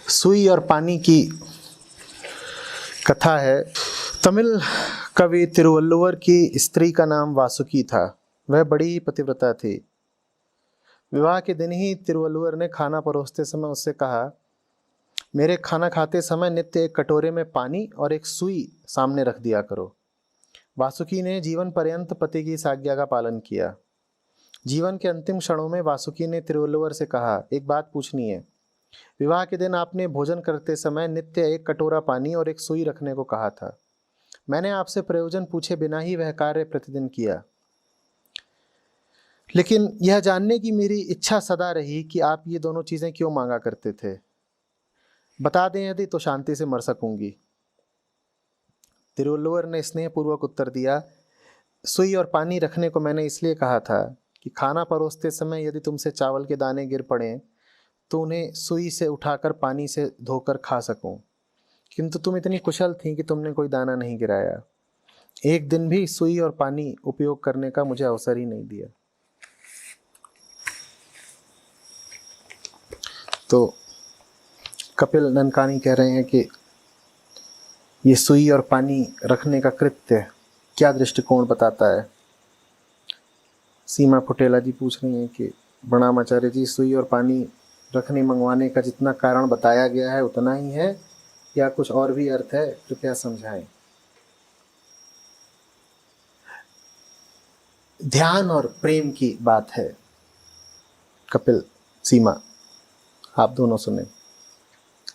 सुई और पानी की कथा है। तमिल कवि तिरुवल्लुवर की स्त्री का नाम वासुकी था। वह बड़ी पतिव्रता थी। विवाह के दिन ही तिरुवल्लुवर ने खाना परोसते समय उससे कहा, मेरे खाना खाते समय नित्य एक कटोरे में पानी और एक सुई सामने रख दिया करो। वासुकी ने जीवन पर्यंत पति की इस आज्ञा का पालन किया। जीवन के अंतिम क्षणों में वासुकी ने तिरुवल्लुवर से कहा, एक बात पूछनी है। विवाह के दिन आपने भोजन करते समय नित्य एक कटोरा पानी और एक सुई रखने को कहा था। मैंने आपसे प्रयोजन पूछे बिना ही वह कार्य प्रतिदिन किया, लेकिन यह जानने की मेरी इच्छा सदा रही कि आप ये दोनों चीजें क्यों मांगा करते थे। बता दें यदि तो शांति से मर सकूंगी। तिरुवल्लुवर ने स्नेहपूर्वक उत्तर दिया, सुई और पानी रखने को मैंने इसलिए कहा था कि खाना परोसते समय यदि तुमसे चावल के दाने गिर पड़े तो उन्हें सुई से उठाकर पानी से धोकर खा सकूं, किंतु तुम इतनी कुशल थी कि तुमने कोई दाना नहीं गिराया। एक दिन भी सुई और पानी उपयोग करने का मुझे अवसर ही नहीं दिया। तो कपिल ननकानी कह रहे हैं कि ये सुई और पानी रखने का कृत्य क्या दृष्टिकोण बताता है। सीमा फुटेला जी पूछ रही हैं कि प्रणामाचार्य जी, सुई और पानी रखने मंगवाने का जितना कारण बताया गया है उतना ही है या कुछ और भी अर्थ है, कृपया समझाएं। ध्यान और प्रेम की बात है। कपिल, सीमा, आप दोनों सुने।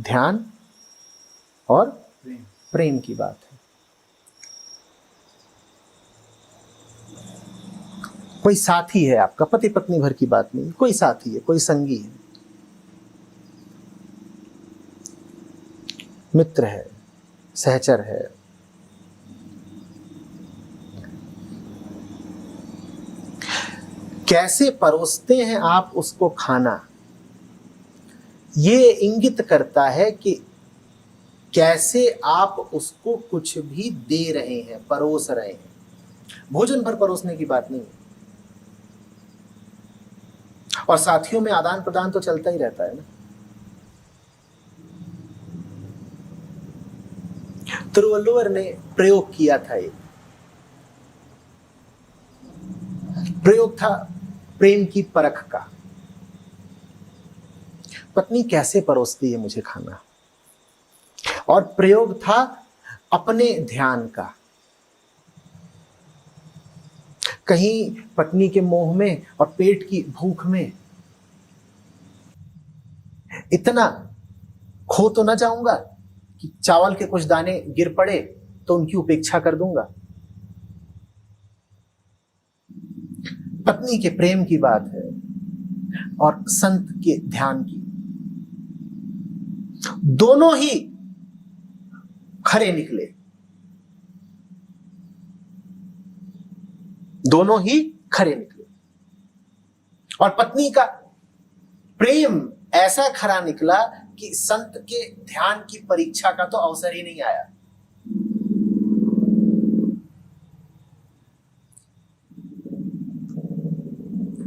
ध्यान और प्रेम की बात है। कोई साथी है आपका, पति पत्नी भर की बात नहीं, कोई साथी है, कोई संगी है, मित्र है, सहचर है। कैसे परोसते हैं आप उसको खाना, ये इंगित करता है कि कैसे आप उसको कुछ भी दे रहे हैं, परोस रहे हैं। भोजन भर परोसने की बात नहीं। और साथियों में आदान प्रदान तो चलता ही रहता है ना। तिरुवल्लुवर ने प्रयोग किया था, एक प्रयोग था प्रेम की परख का। पत्नी कैसे परोसती है मुझे खाना, और प्रयोग था अपने ध्यान का। कहीं पत्नी के मोह में और पेट की भूख में इतना खो तो ना जाऊंगा कि चावल के कुछ दाने गिर पड़े तो उनकी उपेक्षा कर दूंगा। पत्नी के प्रेम की बात है और संत के ध्यान की। दोनों ही खरे निकले, दोनों ही खरे निकले। और पत्नी का प्रेम ऐसा खरा निकला कि संत के ध्यान की परीक्षा का तो अवसर ही नहीं आया।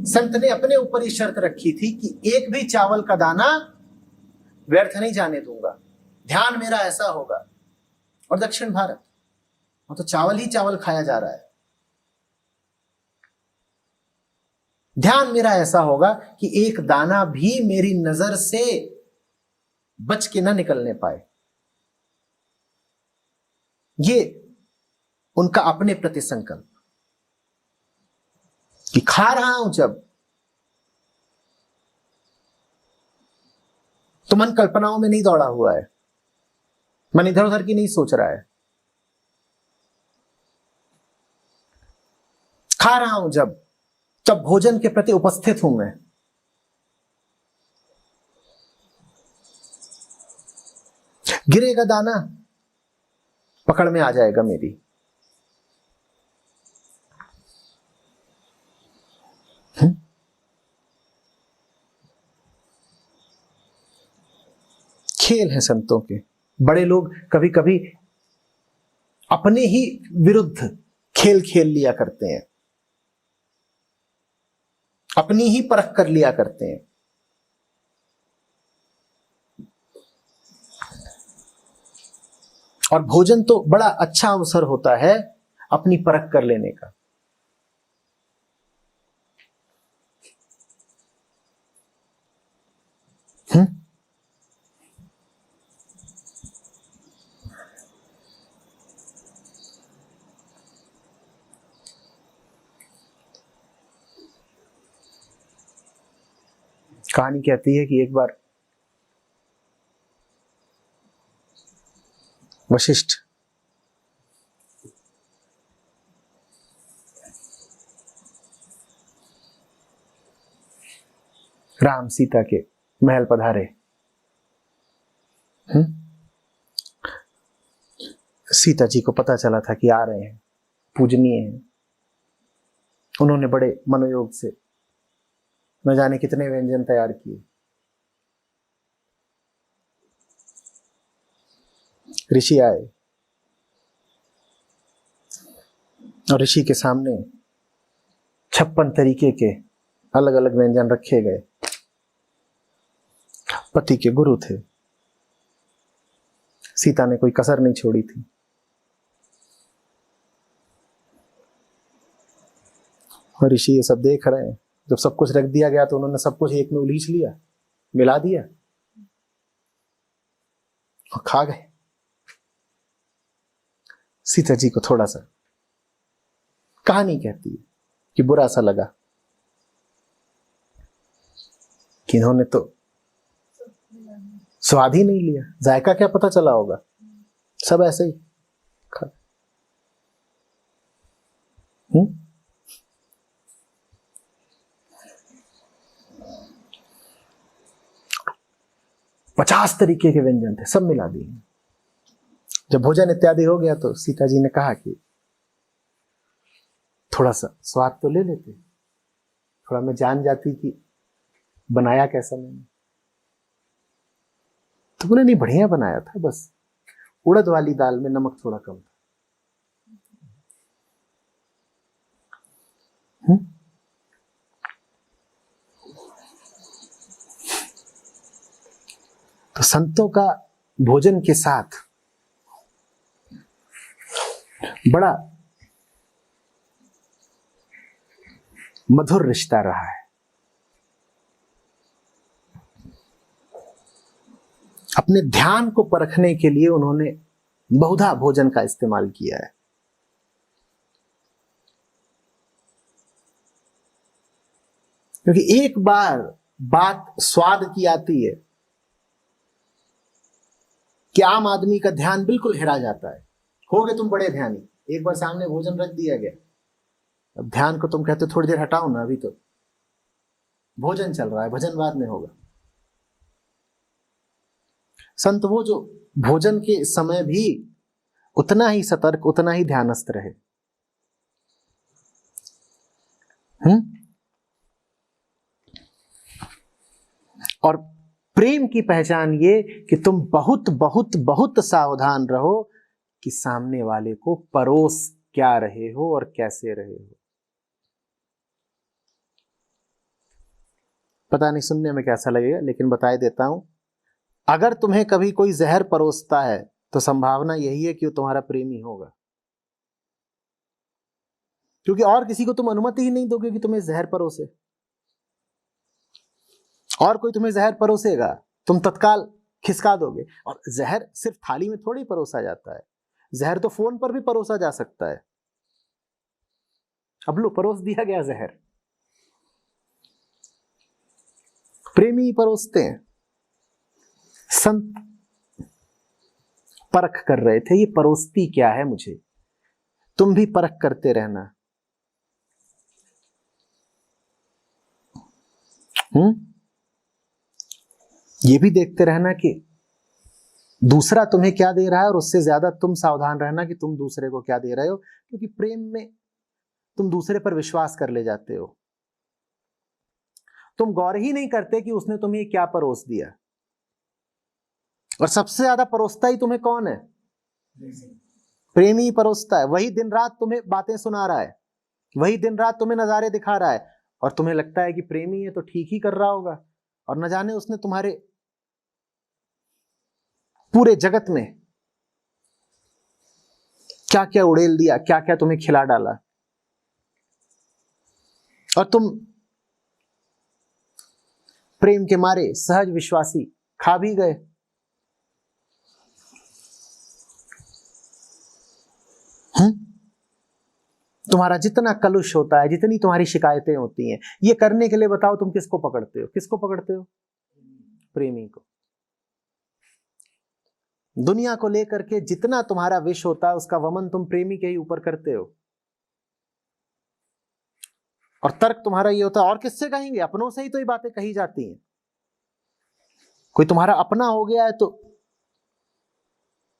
संत ने अपने ऊपर ही शर्त रखी थी कि एक भी चावल का दाना व्यर्थ नहीं जाने दूंगा, ध्यान मेरा ऐसा होगा। और दक्षिण भारत तो चावल ही चावल खाया जा रहा है। ध्यान मेरा ऐसा होगा कि एक दाना भी मेरी नजर से बच के ना निकलने पाए। ये उनका अपने प्रति संकल्प कि खा रहा हूं जब तो मन कल्पनाओं में नहीं दौड़ा हुआ है, मन इधर उधर की नहीं सोच रहा है। खा रहा हूं जब तब भोजन के प्रति उपस्थित हूं मैं। गिरेगा दाना पकड़ में आ जाएगा मेरी। खेल है संतों के। बड़े लोग कभी कभी अपने ही विरुद्ध खेल खेल लिया करते हैं, अपनी ही परख कर लिया करते हैं। और भोजन तो बड़ा अच्छा अवसर होता है अपनी परख कर लेने का। कहानी कहती है कि एक बार वशिष्ठ राम सीता के महल पधारे। सीता जी को पता चला था कि आ रहे हैं, पूजनीय हैं। उन्होंने बड़े मनोयोग से न जाने कितने व्यंजन तैयार किए। ऋषि आए और ऋषि के सामने 56 तरीके के अलग अलग व्यंजन रखे गए। पति के गुरु थे, सीता ने कोई कसर नहीं छोड़ी थी। और ऋषि ये सब देख रहे हैं। जब सब कुछ रख दिया गया तो उन्होंने सब कुछ एक में उलीच लिया, मिला दिया और खा गए। सीता जी को थोड़ा सा, कहानी कहती है कि बुरा सा लगा कि इन्होंने तो स्वाद ही नहीं लिया, जायका क्या पता चला होगा, सब ऐसे ही खा। 50 तरीके के व्यंजन थे, सब मिला दिए। जब भोजन इत्यादि हो गया तो सीता जी ने कहा कि थोड़ा सा स्वाद तो ले लेते, थोड़ा मैं जान जाती कि बनाया कैसा मैंने। तो बोले नहीं, बढ़िया बनाया था, बस उड़द वाली दाल में नमक थोड़ा कम था। तो संतों का भोजन के साथ बड़ा मधुर रिश्ता रहा है। अपने ध्यान को परखने के लिए उन्होंने बहुधा भोजन का इस्तेमाल किया है। क्योंकि एक बार बात स्वाद की आती है कि आम आदमी का ध्यान बिल्कुल हिरा जाता है। हो गए तुम बड़े ध्यानी, एक बार सामने भोजन रख दिया गया, अब ध्यान को तुम कहते थोड़ी देर हटाओ ना, अभी तो भोजन चल रहा है, भजन बाद में होगा। संत वो जो भोजन के समय भी उतना ही सतर्क, उतना ही ध्यानस्थ रहे। और प्रेम की पहचान ये कि तुम बहुत बहुत बहुत सावधान रहो कि सामने वाले को परोस क्या रहे हो और कैसे रहे हो। पता नहीं सुनने में कैसा लगेगा, लेकिन बताए देता हूं। अगर तुम्हें कभी कोई जहर परोसता है तो संभावना यही है कि वो तुम्हारा प्रेमी होगा, क्योंकि और किसी को तुम अनुमति ही नहीं दोगे कि तुम्हें जहर परोसे। और कोई तुम्हें जहर परोसेगा तुम तत्काल खिसका दोगे। और जहर सिर्फ थाली में थोड़ी परोसा जाता है, जहर तो फोन पर भी परोसा जा सकता है। अब लो, परोस दिया गया जहर। प्रेमी परोसते हैं। संत परख कर रहे थे, ये परोसती क्या है मुझे। तुम भी परख करते रहना। ये भी देखते रहना कि दूसरा तुम्हें क्या दे रहा है, और उससे ज्यादा तुम सावधान रहना कि तुम दूसरे को क्या दे रहे हो। क्योंकि प्रेम में तुम दूसरे पर विश्वास कर ले जाते हो, तुम गौर ही नहीं करते कि उसने तुम्हें क्या परोस दिया। और सबसे ज्यादा परोसता ही तुम्हें कौन है? प्रेमी परोसता है। वही दिन रात तुम्हें बातें सुना रहा है, वही दिन रात तुम्हें नजारे दिखा रहा है, और तुम्हें लगता है कि प्रेमी है तो ठीक ही कर रहा होगा। और न जाने उसने तुम्हारे पूरे जगत में क्या क्या उड़ेल दिया, क्या क्या तुम्हें खिला डाला, और तुम प्रेम के मारे सहज विश्वासी खा भी गए। तुम्हारा जितना कलुष होता है, जितनी तुम्हारी शिकायतें होती हैं, ये करने के लिए बताओ तुम किसको पकड़ते हो? किसको पकड़ते हो? प्रेमी को। दुनिया को लेकर के जितना तुम्हारा विष होता है, उसका वमन तुम प्रेमी के ही ऊपर करते हो। और तर्क तुम्हारा ये होता है, और किससे कहेंगे? अपनों से ही तो ये बातें कही जाती हैं। कोई तुम्हारा अपना हो गया है तो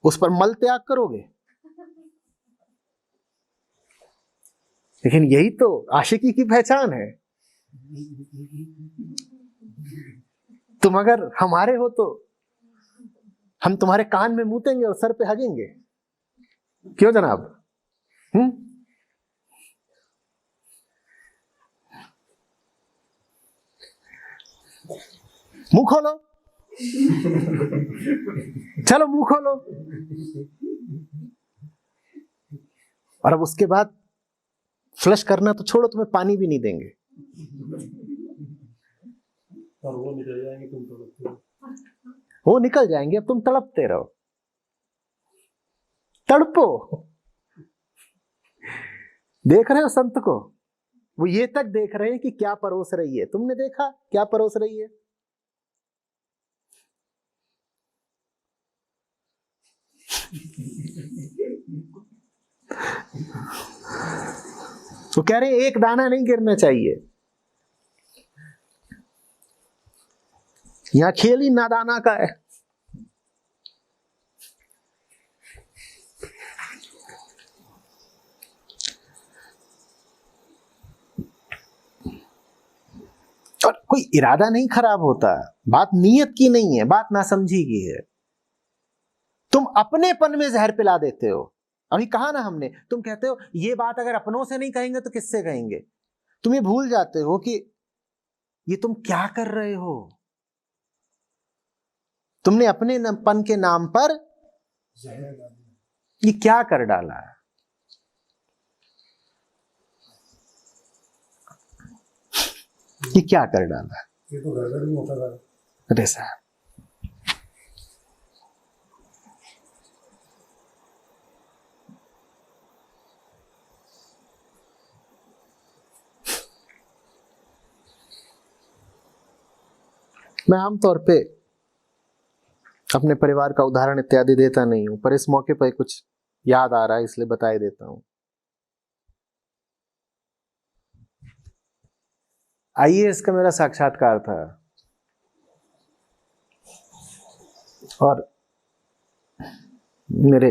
उस पर मल त्याग करोगे? लेकिन यही तो आशिकी की पहचान है। तुम अगर हमारे हो तो हम तुम्हारे कान में मूतेंगे और सर पे हगेंगे। क्यों जनाब? मुंह खोलो, चलो मुंह खोलो। और अब उसके बाद फ्लश करना तो छोड़ो, तुम्हें पानी भी नहीं देंगे। और वो निकल जाएंगे, तुम तड़पते हो। वो निकल जाएंगे, अब तुम तड़पते रहो। तड़पो। देख रहे हो संत को? वो ये तक देख रहे हैं कि क्या परोस रही है। तुमने देखा क्या परोस रही है? तो कह रहे एक दाना नहीं गिरना चाहिए। यहां खेल ही नादाना का है। और कोई इरादा नहीं खराब होता, बात नीयत की नहीं है, बात नासमझी की है। तुम अपनेपन में जहर पिला देते हो। अभी कहा ना हमने, तुम कहते हो ये बात अगर अपनों से नहीं कहेंगे तो किससे कहेंगे। तुम ये भूल जाते हो कि ये तुम क्या कर रहे हो। तुमने अपने पन के नाम पर ये क्या कर डाला है। ये क्या कर डाला है? ये तो घर घर में होता था। अरे साहब, मैं आमतौर पे अपने परिवार का उदाहरण इत्यादि देता नहीं हूं, पर इस मौके पर कुछ याद आ रहा है इसलिए बताए देता हूं। आईएएस का मेरा साक्षात्कार था और मेरे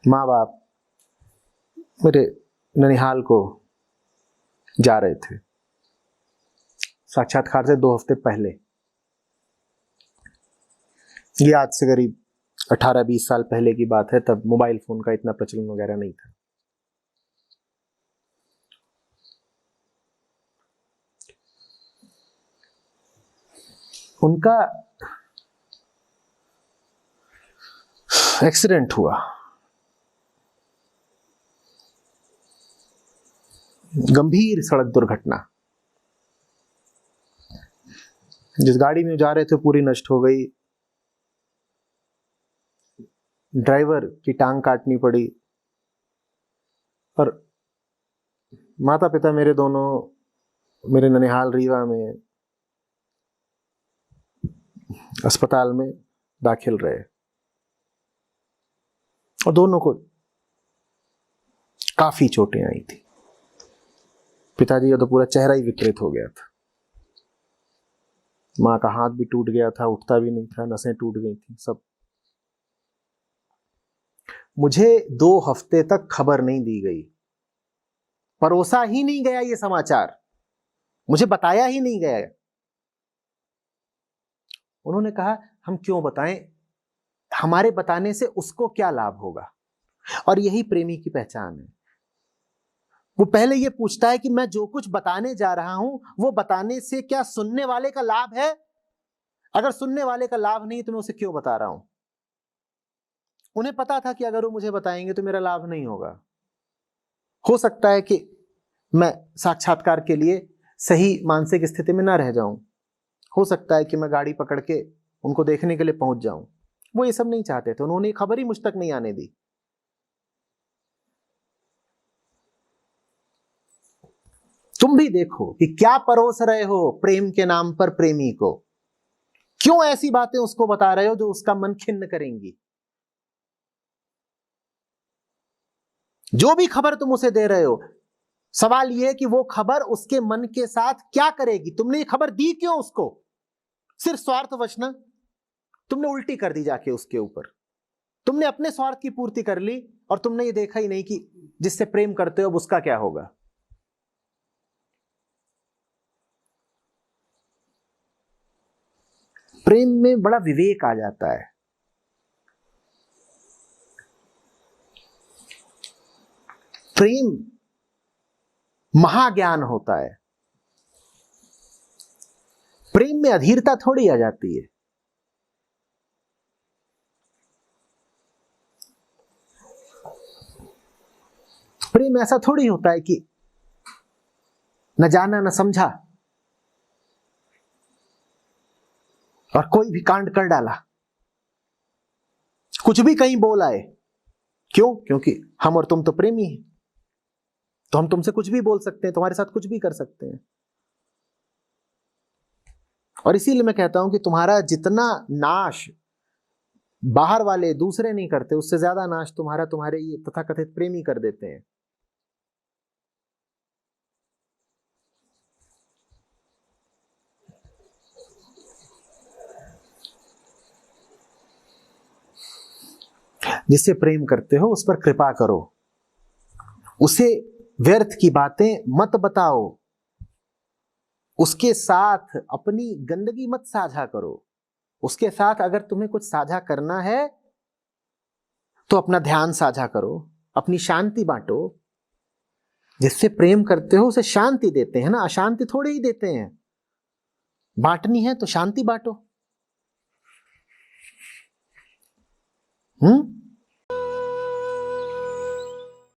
माँ बाप मेरे ननिहाल को जा रहे थे। साक्षात्कार से 2 हफ्ते पहले, ये आज से करीब 18-20 साल पहले की बात है। तब मोबाइल फोन का इतना प्रचलन वगैरह नहीं था। उनका एक्सीडेंट हुआ, गंभीर सड़क दुर्घटना। जिस गाड़ी में जा रहे थे पूरी नष्ट हो गई। ड्राइवर की टांग काटनी पड़ी और माता पिता मेरे दोनों मेरे ननिहाल रीवा में अस्पताल में दाखिल रहे और दोनों को काफी चोटें आई थी। पिताजी का तो पूरा चेहरा ही विकृत हो गया था। माँ का हाथ भी टूट गया था, उठता भी नहीं था, नसें टूट गई थी सब। मुझे 2 हफ्ते तक खबर नहीं दी गई, परोसा ही नहीं गया ये समाचार, मुझे बताया ही नहीं गया। उन्होंने कहा हम क्यों बताएं, हमारे बताने से उसको क्या लाभ होगा। और यही प्रेमी की पहचान है। वो पहले ये पूछता है कि मैं जो कुछ बताने जा रहा हूं वो बताने से क्या सुनने वाले का लाभ है। अगर सुनने वाले का लाभ नहीं तो मैं उसे क्यों बता रहा हूं। उन्हें पता था कि अगर वो मुझे बताएंगे तो मेरा लाभ नहीं होगा। हो सकता है कि मैं साक्षात्कार के लिए सही मानसिक स्थिति में ना रह जाऊं, हो सकता है कि मैं गाड़ी पकड़ के उनको देखने के लिए पहुंच जाऊं। वो ये सब नहीं चाहते थे, उन्होंने खबर ही मुझ तक नहीं आने दी। तुम भी देखो कि क्या परोस रहे हो प्रेम के नाम पर प्रेमी को, क्यों ऐसी बातें उसको बता रहे हो जो उसका मन खिन्न करेंगी। जो भी खबर तुम उसे दे रहे हो, सवाल यह है कि वो खबर उसके मन के साथ क्या करेगी। तुमने ये खबर दी क्यों उसको? सिर्फ स्वार्थवश ना, तुमने उल्टी कर दी जाके उसके ऊपर। तुमने अपने स्वार्थ की पूर्ति कर ली और तुमने ये देखा ही नहीं कि जिससे प्रेम करते हो अब उसका क्या होगा। प्रेम में बड़ा विवेक आ जाता है। प्रेम महाज्ञान होता है। प्रेम में अधीरता थोड़ी आ जाती है। प्रेम ऐसा थोड़ी होता है कि न जाना न समझा और कोई भी कांड कर डाला, कुछ भी कहीं बोल आए। क्यों? क्योंकि हम और तुम तो प्रेमी हैं, तो हम तुमसे कुछ भी बोल सकते हैं, तुम्हारे साथ कुछ भी कर सकते हैं। और इसीलिए मैं कहता हूं कि तुम्हारा जितना नाश बाहर वाले दूसरे नहीं करते, उससे ज्यादा नाश तुम्हारे ये तथाकथित प्रेमी कर देते हैं। जिससे प्रेम करते हो उस पर कृपा करो, उसे व्यर्थ की बातें मत बताओ, उसके साथ अपनी गंदगी मत साझा करो। उसके साथ अगर तुम्हें कुछ साझा करना है तो अपना ध्यान साझा करो, अपनी शांति बांटो। जिससे प्रेम करते हो उसे शांति देते हैं ना, अशांति थोड़े ही देते हैं। बांटनी है तो शांति बांटो।